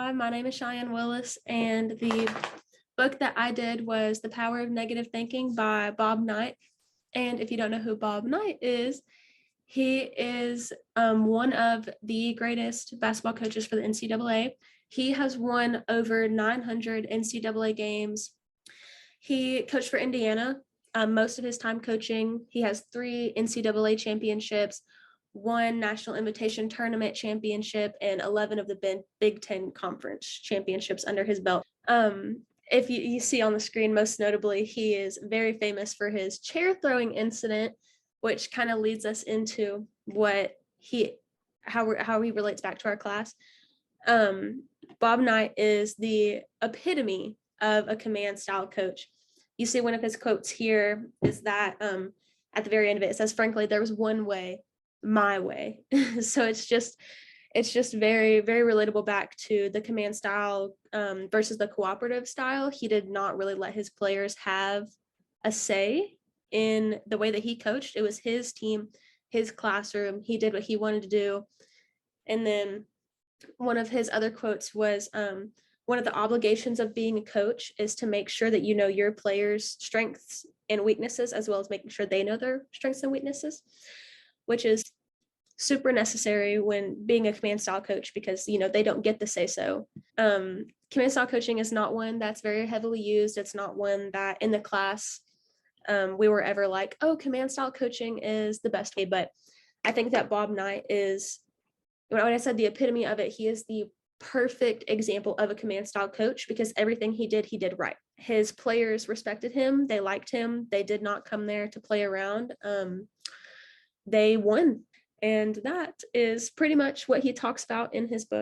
Hi, my name is Cheyenne Willis, and the book that I did was The Power of Negative Thinking by Bob Knight. And if you don't know who Bob Knight is, he is one of the greatest basketball coaches for the NCAA. He has won over 900 NCAA games. He coached for Indiana most of his time coaching. He has 3 NCAA championships, 1 National Invitation Tournament championship, and 11 of the Big Ten Conference championships under his belt. If you see on the screen, most notably, he is very famous for his chair throwing incident, which kind of leads us into how he relates back to our class. Bob Knight is the epitome of a command style coach. You see one of his quotes here is that at the very end of it, it says, "Frankly, there was one way, my way." So it's just very, very relatable back to the command style versus the cooperative style. He did not really let his players have a say in the way that he coached. It was his team, his classroom. He did what he wanted to do. And then one of his other quotes was, one of the obligations of being a coach is to make sure that you know your players' strengths and weaknesses, as well as making sure they know their strengths and weaknesses, which is super necessary when being a command style coach, because they don't get to say so. Command style coaching is not one that's very heavily used. It's not one that in the class we were ever like, oh, command style coaching is the best way. But I think that Bob Knight is, when I said the epitome of it, he is the perfect example of a command style coach, because everything he did right. His players respected him. They liked him. They did not come there to play around. They won. And that is pretty much what he talks about in his book.